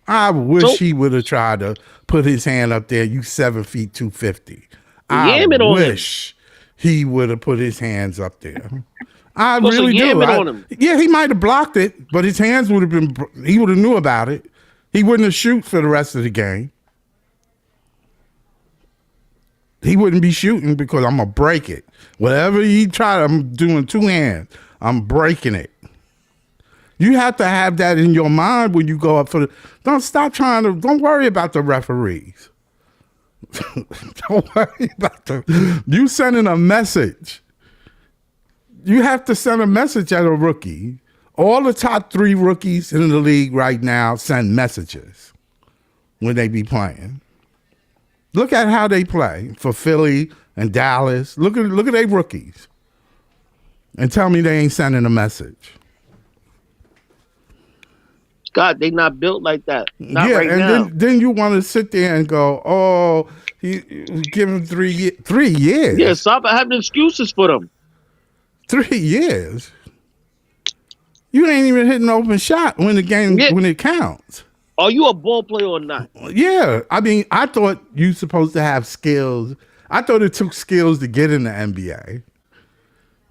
I wish he would have tried to put his hand up there. You 7 feet 250. I wish he would have put his hands up there. I really do. Yeah, he might have blocked it, but his hands would have been. He would have knew about it. He wouldn't have shoot for the rest of the game. He wouldn't be shooting because I'm gonna break it. Whatever he tried, I'm doing 2 hands. I'm breaking it. You have to have that in your mind when you go up for the. Don't worry about the referees. Don't worry about you sending a message. You have to send a message at a rookie. All the top 3 rookies in the league right now send messages when they be playing. Look at how they play for Philly and Dallas. Look at their rookies. And tell me they ain't sending a message. God, they not built like that. Not yeah, right and now. Then you want to sit there and go, oh, he give him 3 years. 3 years. Yeah, stop having excuses for them. 3 years. You ain't even hitting an open shot when it counts. Are you a ball player or not? Yeah, I mean, I thought you supposed to have skills. I thought it took skills to get in the NBA.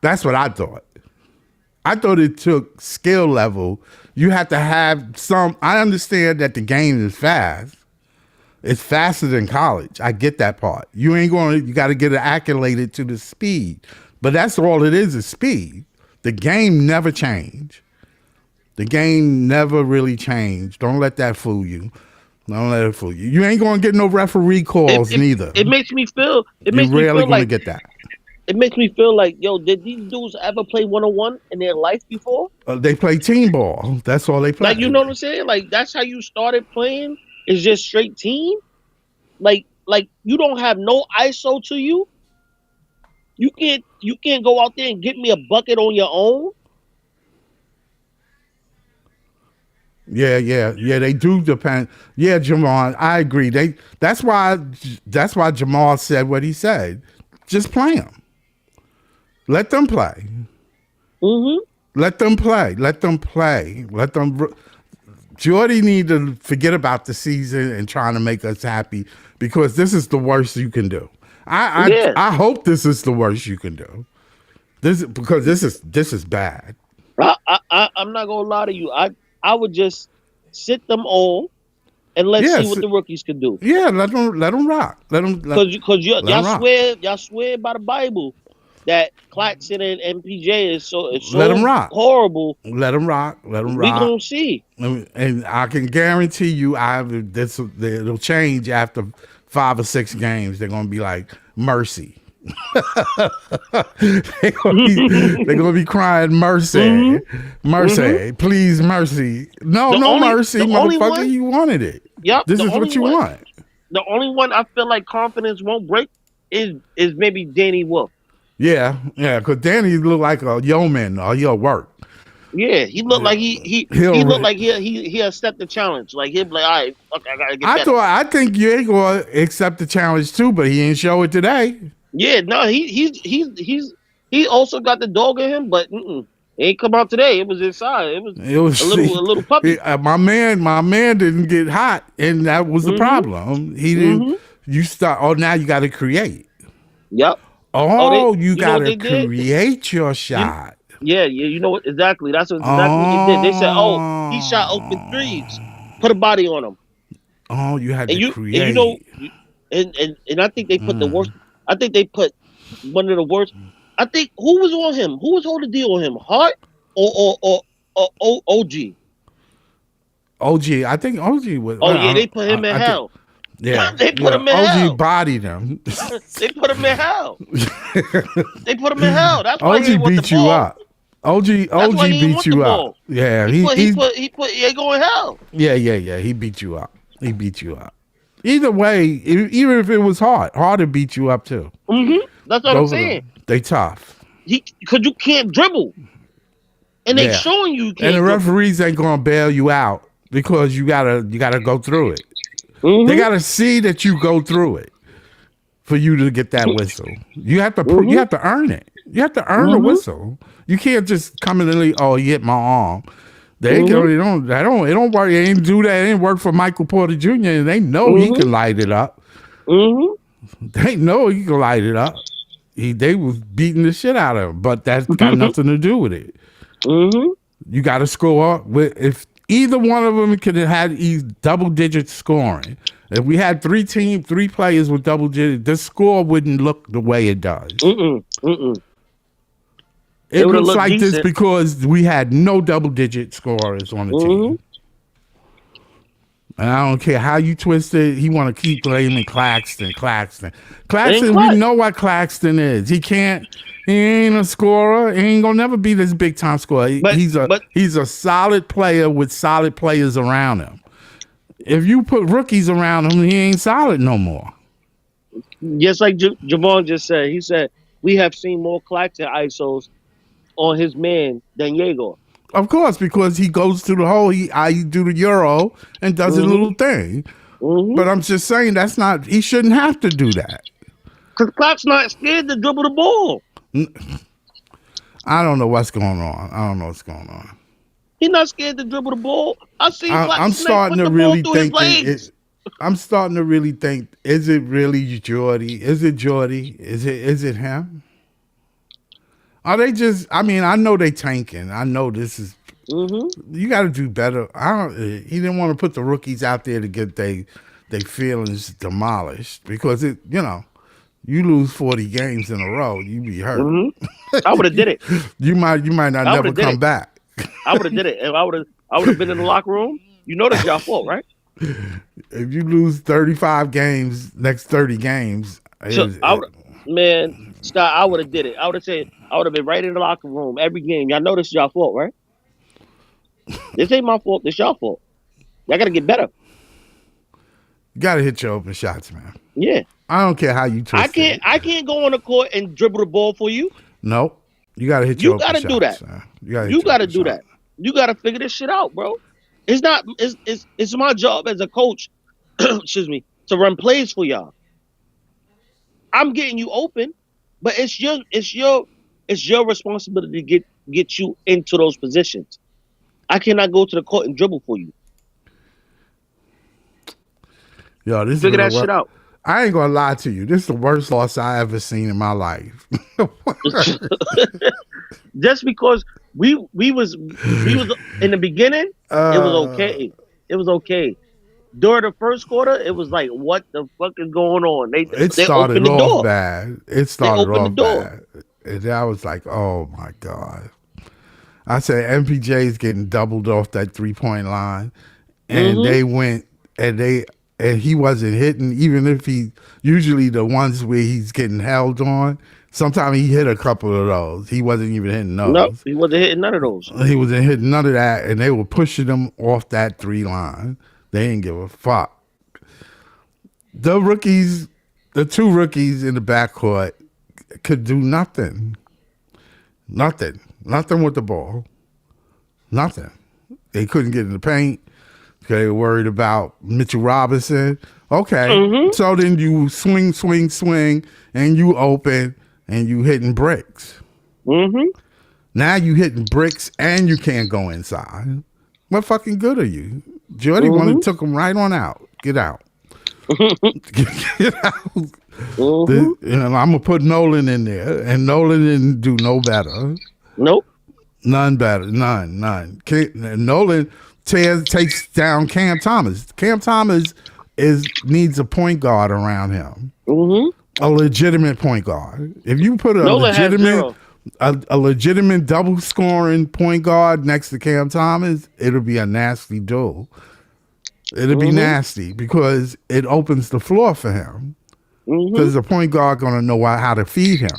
That's what I thought. I thought it took skill level. You have to have some. I understand that the game is fast, It's faster than college. I get that part. You got to get it acclimated to the speed. But that's all it is speed. The game never changed. The game never really changed. Don't let that fool you. Don't let it fool you. You ain't going to get no referee calls neither. It makes me feel. You're rarely going to get that. It makes me feel like, yo, did these dudes ever play 1-on-1 in their life before? They play team ball. That's all they play. Like, you know what I'm saying? Like, that's how you started playing? It's just straight team? Like you don't have no ISO to you? You can't go out there and get me a bucket on your own? Yeah, they do depend. Yeah, Jamal, I agree. That's why Jamal said what he said. Just play them. Let them play. Mm-hmm. Let them play. Jordy need to forget about the season and trying to make us happy because this is the worst you can do. I hope this is the worst you can do. This is bad. I'm not gonna lie to you. I would just sit them all and let's see what the rookies can do. Yeah, let them rock. Because y'all swear by the Bible that Claxton and MPJ is so let them rock. Horrible. Let them rock. We gonna see. And I can guarantee you, it'll change after 5 or 6 games. They're gonna be like mercy. They're gonna be crying mercy, please mercy. No mercy, motherfucker. You wanted it. Yep. This is what you want. The only one I feel like confidence won't break is maybe Danny Wolf. Yeah, because Danny look like a yeoman or he'll work. Yeah, he looked like he looked like he accept the challenge. Like he'll be like, all right, okay, I gotta get better. I think you ain't gonna accept the challenge too, but he ain't show it today. Yeah, no, he also got the dog in him, but it ain't come out today. It was inside. It was a little puppy. My man didn't get hot, and that was the problem. He didn't. You start. Oh, now you got to create. Yep. You got to create your shot. Yeah, you know what? Exactly. That's exactly what he did. They said, "Oh, he shot open threes. Put a body on him." Oh, you had to create. And you know, and I think they put the worst. I think they put one of the worst. I think who was on him? Who was holding the deal on him? Hart or OG? OG. I think OG was. Oh yeah, they put him in hell. Yeah, they put him in hell. OG bodied him. They put him in hell. They put him in hell. That's why OG beat you up. OG beat you up. Yeah, he go in hell. Yeah. He beat you up. Either way, even if it was hard to beat you up too. That's what I'm saying. They tough. Because you can't dribble, and they showing you can't. And the referees ain't gonna bail you out because you gotta go through it. They gotta see that you go through it for you to get that whistle. You have to you have to earn it. You have to earn a whistle. You can't just come in and leave, oh, you hit my arm. They don't work. They ain't do that. It ain't work for Michael Porter Jr. They know he can light it up. They know he can light it up. They was beating the shit out of him, but that's got nothing to do with it. You got to score if either one of them could have had double-digit scoring. If we had three players with double-digit, this score wouldn't look the way it does. It looks like decent. This because we had no double-digit scorers on the team. And I don't care how you twist it. He want to keep blaming Claxton. We know what Claxton is. He ain't a scorer. He ain't gonna never be this big time scorer. He's a solid player with solid players around him. If you put rookies around him, he ain't solid no more. Just like Javon just said, he said we have seen more Claxton ISOs on his man than Yegor. Of course, because he goes to the hole, he do the Euro and does a little thing. But I'm just saying he shouldn't have to do that. Because Clark's not scared to dribble the ball. I don't know what's going on. He's not scared to dribble the ball. I'm starting to really think I'm starting to really think, is it really Jordy? Is it Jordy? Is it him? Are they just? I mean, I know they tanking. I know this is. You got to do better. He didn't want to put the rookies out there to get their feelings demolished because you lose 40 games in a row, you be hurt. I would have did it. You might not I never would've did come it. back. I would have did it. If I would have been in the locker room. You know that's y'all fault, right? If you lose 35 games, next 30 games, So man, Scott, I would have did it. I would have said, I would have been right in the locker room every game. Y'all know this is y'all fault, right? This ain't my fault. This y'all fault. Y'all gotta get better. you got to hit your open shots, man. Yeah. I don't care how you twist it. I can't go on the court and dribble the ball for you. Nope. You got to hit your You open gotta shots. do that. Man. You gotta do that. You gotta figure this shit out, bro. It's not. It's my job as a coach. Excuse me, to run plays for y'all. I'm getting you open, but it's your responsibility to get you into those positions. I cannot go to the court and dribble for you. Yo, this Figure that is shit out. I ain't gonna lie to you. This is the worst loss I ever seen in my life. Just because we was in the beginning, it was okay. It was okay. During the first quarter, it was like, what the fuck is going on? It they started opened the off door. bad. It started opened off the door. bad. And I was like, oh my God. I said MPJ's getting doubled off that 3-point line. And they went and he wasn't hitting, even if he usually the ones where he's getting held on. Sometimes he hit a couple of those. He wasn't even hitting those. Nope, he wasn't hitting none of those. He wasn't hitting none of that, and they were pushing him off that 3 line. They didn't give a fuck. The two rookies in the backcourt could do nothing. Nothing with the ball. Nothing. They couldn't get in the paint. They were worried about Mitchell Robinson. Okay, so then you swing, and you open, and you hitting bricks. Now you hitting bricks, and you can't go inside. What fucking good are you? Jordy took him right on out. Get out. Get out. I'm gonna put Nolan in there, and Nolan didn't do no better. Nope. None better. None. Nolan takes down Cam Thomas. Cam Thomas needs a point guard around him. A legitimate point guard. If you put a legitimate double scoring point guard next to Cam Thomas, it'll be a nasty duel. It'll be nasty because it opens the floor for him. Because the point guard gonna know how to feed him.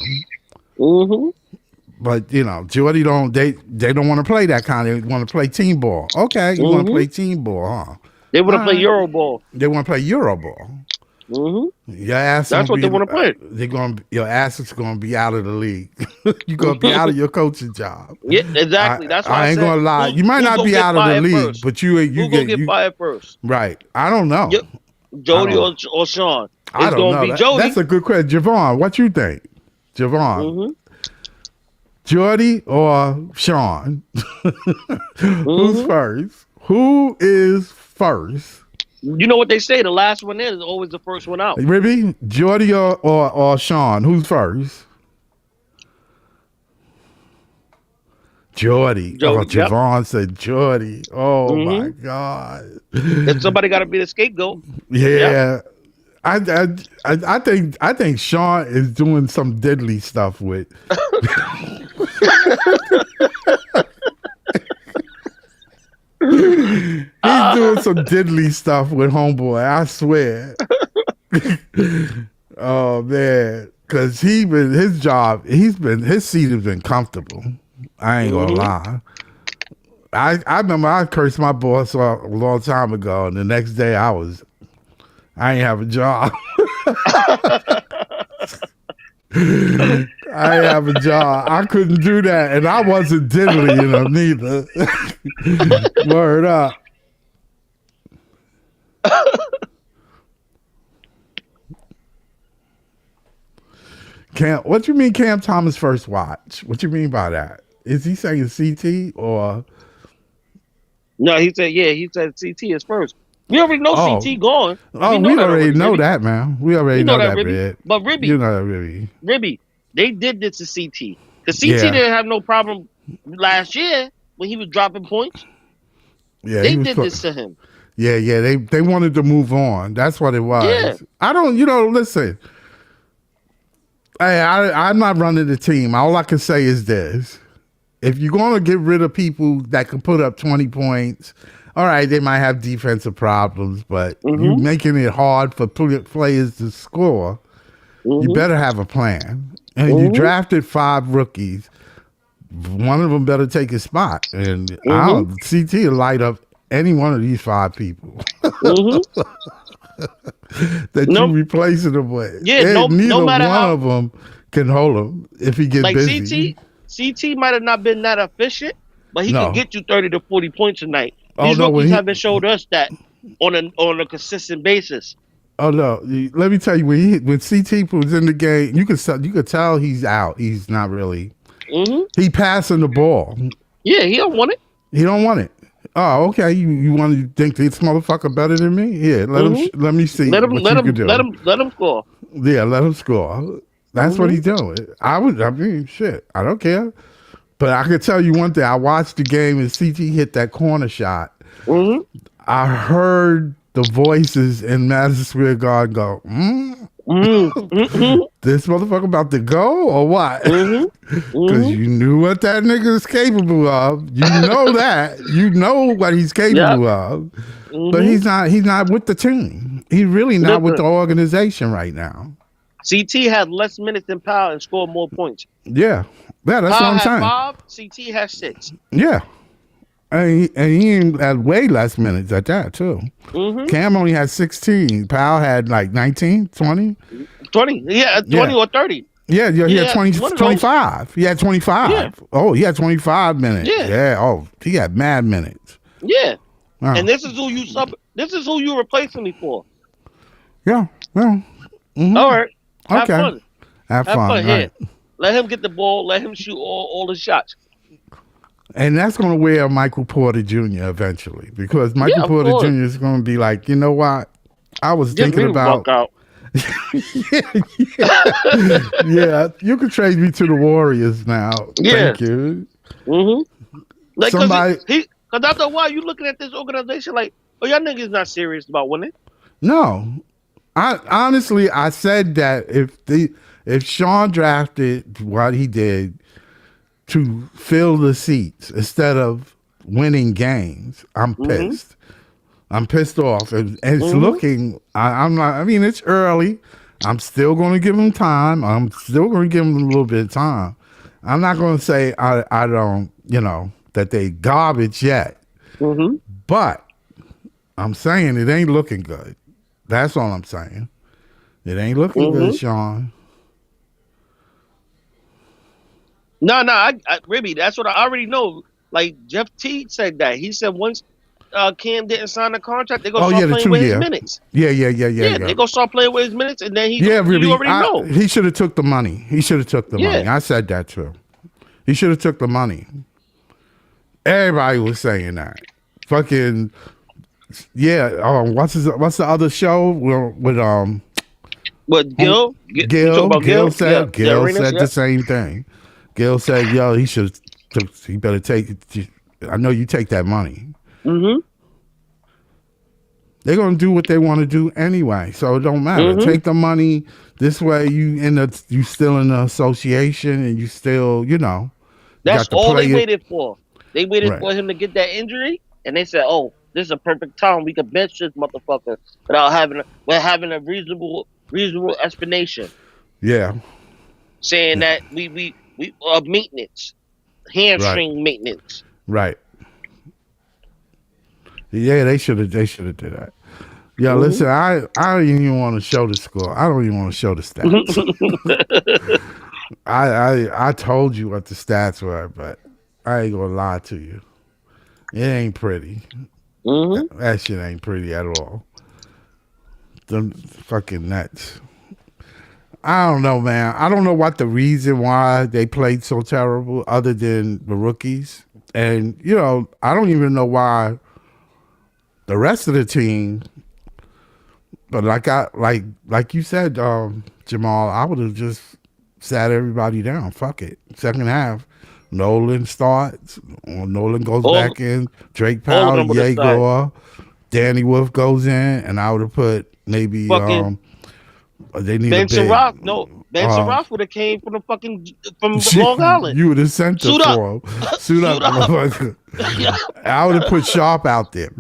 But Jordy they don't want to play that kind. They want to play team ball. Okay, you want to play team ball, huh? They want to play Euro ball. They want to play Euro ball. Your ass. That's what they want to play. Your ass is gonna be out of the league. You're gonna be out of your coaching job. Yeah, exactly. That's why I ain't gonna lie. You might not be out of the league, first? but you get fired first. Right. I don't know. Yep. Jody or Sean. I don't know. Be Jody. That's a good question, Javon. What you think, Javon? Jordy or Sean? Who's first? Who is first? You know what they say? The last one in is always the first one out. Ribby, Jordy or Sean? Who's first? Jordy. Oh, Javon said Jordy. Oh my God. And somebody got to be the scapegoat. Yeah. I think Sean is doing some deadly stuff with. He's doing some diddly stuff with homeboy. I swear. Oh man, because his seat has been comfortable. I ain't gonna lie. I remember I cursed my boss a long time ago, and the next day I ain't have a job. I ain't have a job. I couldn't do that, and I wasn't diddly neither. Word up. What you mean Cam Thomas first watch? What you mean by that? Is he saying CT or? No, he said CT is first. We already know CT gone. We already know that, man. We already know that, Ribby. But Ribby, you know that, Ribby. Ribby, they did this to CT. Because CT didn't have no problem last year when he was dropping points. Yeah, they did this to him. Yeah, they wanted to move on. That's what it Yeah. was. I don't, listen. I'm not running the team. All I can say is this. If you're going to get rid of people that can put up 20 points, all right, they might have defensive problems, but you making it hard for players to score, you better have a plan. And you drafted 5 rookies. One of them better take his spot. And I don't, CT will light up any one of these 5 people that you replacing them with. Yeah, no matter one how of them can hold him if he get busy. CT might have not been that efficient, but he could get you 30 to 40 points a night. These rookies haven't showed us that on a consistent basis. Oh no! Let me tell you, when CT was in the game, you could tell he's out. He's not really. He passing the ball. Yeah, he don't want it. He don't want it. Oh, okay. You want to think this motherfucker better than me? Yeah, let me see. Let him let him score. Yeah, let him score. That's what he's doing. I mean, shit. I don't care. But I can tell you one thing. I watched the game and CT hit that corner shot. I heard the voices in Madison Square Garden go, this motherfucker about to go or what? Because you knew what that nigga is capable of. You know that. You know what he's capable of. But he's not with the team. He's really not with the organization right now. CT had less minutes than Powell and scored more points. Yeah, that's what I'm saying. Powell had 5, CT has 6. Yeah. And he had way less minutes at that, too. Cam only had 16. Powell had like 19, 20? 20. Yeah, 20 or 30. Yeah, he had 25. He had 25. Yeah. Oh, he had 25 minutes. Yeah. Oh, he had mad minutes. Yeah. And this is who you replacing me for. Yeah. Well. All right. Have okay. fun. Have fun. Right. Here. Let him get the ball. Let him shoot all the shots. And that's going to wear Michael Porter Jr. eventually, because Michael Porter Jr. is going to be like, you know what? I was thinking about. Yeah, you can trade me to the Warriors now. Yeah. Thank you. Like, somebody, because after a while, you looking at this organization like, oh, y'all niggas not serious about winning. No, I said that if Sean drafted what he did to fill the seats instead of winning games, I'm pissed. I'm pissed off. And it's looking, I'm not, I mean, it's early. I'm still going to give him time. I'm still going to give him a little bit of time. I'm not going to say I don't, that they garbage yet. But I'm saying it ain't looking good. That's all I'm saying. It ain't looking good, Sean. No, Ribby, that's what I already know. Like, Jeff Teague said that. He said once Cam didn't sign the contract, they're going to start playing with his minutes. Yeah. They're going to start playing with his minutes, and then you already know. He should have took the money. Money. I said that too. He should have took the money. Everybody was saying that. Fucking, yeah. What's the other show with What, Gil? Gil said the same thing. Gil said, yo, he better take it. I know you take that money. They're going to do what they want to do anyway, so it don't matter. Take the money. This way you still in the association, and you still, That's all they waited for. They waited for him to get that injury, and they said, oh, this is a perfect time. We could bench this motherfucker without having a reasonable explanation. Yeah. Saying that we maintenance, hamstring maintenance. Right. Yeah, they should have did that. Yeah, listen, I don't even want to show the score. I don't even want to show the stats. I told you what the stats were, but I ain't gonna lie to you. It ain't pretty. That shit ain't pretty at all. The fucking Nets. I don't know, man. I don't know what the reason why they played so terrible other than the rookies. And, I don't even know why the rest of the team, but like you said, Jamal, I would have just sat everybody down. Fuck it. Second half, Nolan starts. Nolan goes back in. Drake Powell, Yegor, Danny Wolf goes in, and I would have put maybe Fucking they need a Ben big. Roth. No, Ben Roth would have came from from Long Island. You would have sent her Suit up. for him. Suit up, motherfucker. Yeah. I would have put Sharp out there,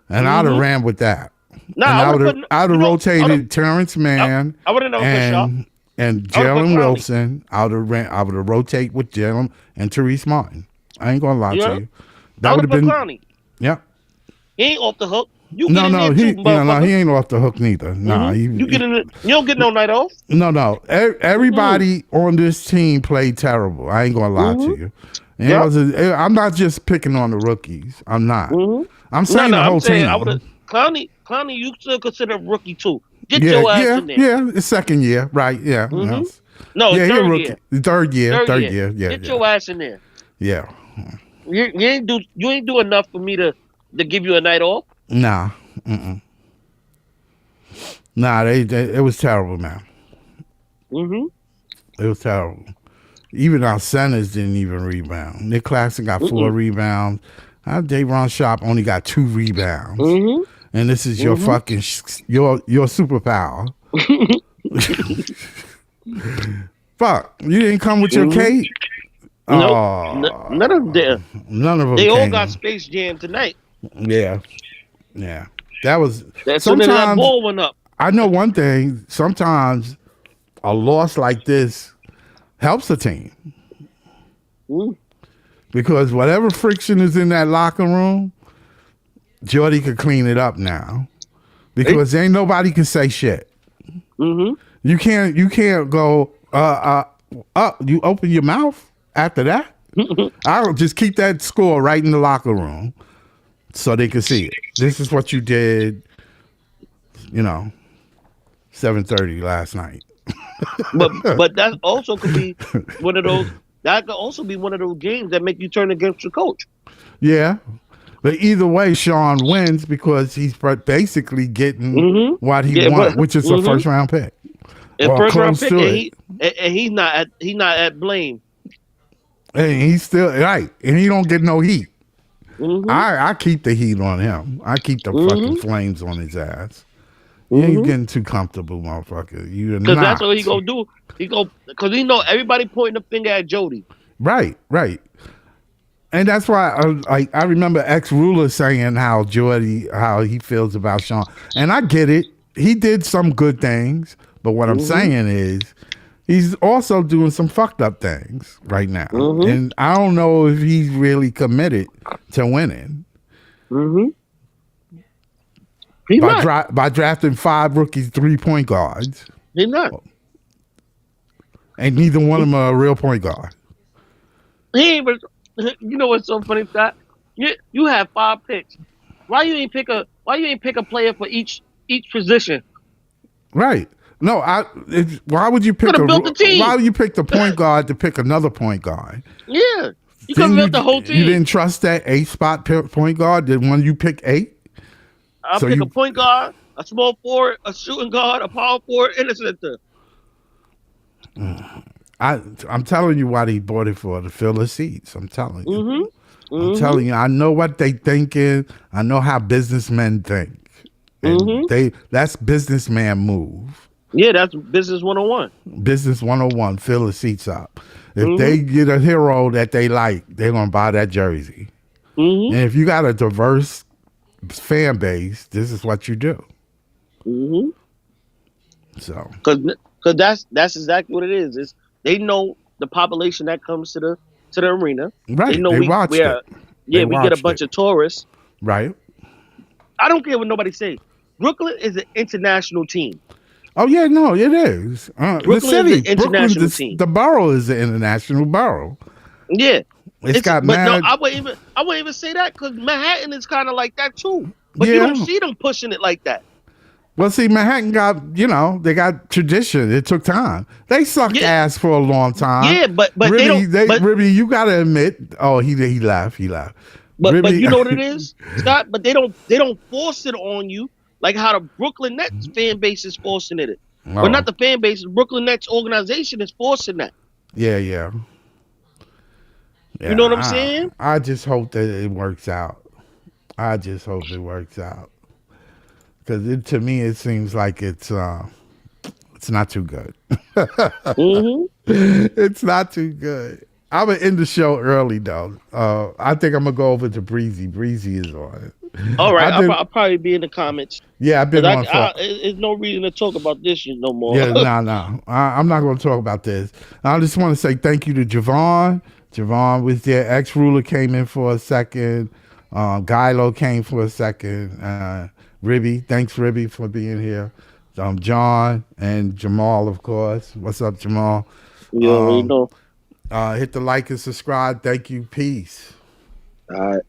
and I'd have ran with that. Nah, and I would have rotated Terrence Mann I would have never put Sharp. and Jalen Wilson. I would have rotate with Jalen and Therese Martin. I ain't gonna lie to you. That would have been Clowney. Yeah. He ain't off the hook. You No, he he ain't off the hook neither. Nah, you don't get no night off. No. Everybody on this team played terrible. I ain't gonna lie to you. I'm not just picking on the rookies. I'm not. I'm saying the whole team. Clowney, you still consider a rookie too. Get your ass in there. Yeah, it's second year, right? Yeah. No, third year. Yeah. Get your ass in there. Yeah. You ain't do enough for me to give you a night off. Nah. Nah, it was terrible, man. It was terrible. Even our centers didn't even rebound. Nick Claxton got 4 rebounds. Davon Sharp only got 2 rebounds. And this is your fucking your superpower. Fuck, you didn't come with your cake. Nope. None of them. None of them. They all got Space Jam tonight. Yeah. That was. Sometimes that ball went up. I know one thing. Sometimes a loss like this helps a team because whatever friction is in that locker room, Jordy could clean it up now because ain't nobody can say shit. You can't go you open your mouth after that. I'll just keep that score right in the locker room so they can see it. This is what you did, 7:30 last night. but that also could be one of those. That could also be one of those games that make you turn against your coach. Yeah. But either way, Sean wins because he's basically getting what he wants, which is a first round pick. A first round pick, and he's not at blame. And he's still right, and he don't get no heat. I keep the heat on him. I keep the fucking flames on his ass. You ain't getting too comfortable, motherfucker. You're not. Because that's what he gonna do. Because he know everybody pointing the finger at Jody. Right. And that's why I remember Ruler saying how he feels about Sean. And I get it. He did some good things, but what I'm saying is he's also doing some fucked up things right now. And I don't know if he's really committed to winning. By drafting 5 rookies 3-point guards. He's not. And neither one of them are a real point guard. He ain't. You know what's so funny, Scott? You have 5 picks. Why you ain't pick a player for each position? Right. No, why would you pick why would you pick the point guard to pick another point guard? Yeah. You could have built the whole team. You didn't trust that 8-spot point guard? Did one you pick 8? I'll pick a point guard, a small forward, a shooting guard, a power forward, and a center. I'm telling you why he bought it for, to fill the seats. I'm telling you. I'm telling you. I know what they thinking. I know how businessmen think. And that's businessman move. Yeah, that's business 101. Business 101, fill the seats up. If they get a hero that they like, they're going to buy that jersey. And if you got a diverse fan base, this is what you do. So, because that's exactly what it is. They know the population that comes to the arena. Right. They know we get a bunch of tourists. Right. I don't care what nobody say. Brooklyn is an international team. Oh yeah, no, it is. The city, is an international team. The borough is an international borough. Yeah. It's got mad. No, I wouldn't even say that because Manhattan is kind of like that too. But you don't see them pushing it like that. Well, see, Manhattan got, they got tradition. It took time. They sucked ass for a long time. Yeah, but Ribby, they don't. Ribby, you got to admit. Oh, he laughed. But you know what it is, Scott. But they don't force it on you like how the Brooklyn Nets fan base is forcing it. But not the fan base. The Brooklyn Nets organization is forcing that. Yeah. You know what I'm saying? I just hope that it works out. because to me it seems like it's not too good. Mm-hmm. It's not too good. I'm gonna end the show early though. I think I'm gonna go over to Breezy. Breezy is on it. All right, I've been, I'll probably be in the comments yeah, I've been because on for. there's no reason to talk about this shit no more. Yeah, no. I'm not going to talk about this. I just want to say thank you to Javon. Javon was there. X Ruler came in for a second. Gylo came for a second. Ribby, thanks Ribby for being here. John and Jamal, of course. What's up, Jamal? You already know. Hit the like and subscribe. Thank you. Peace. All right.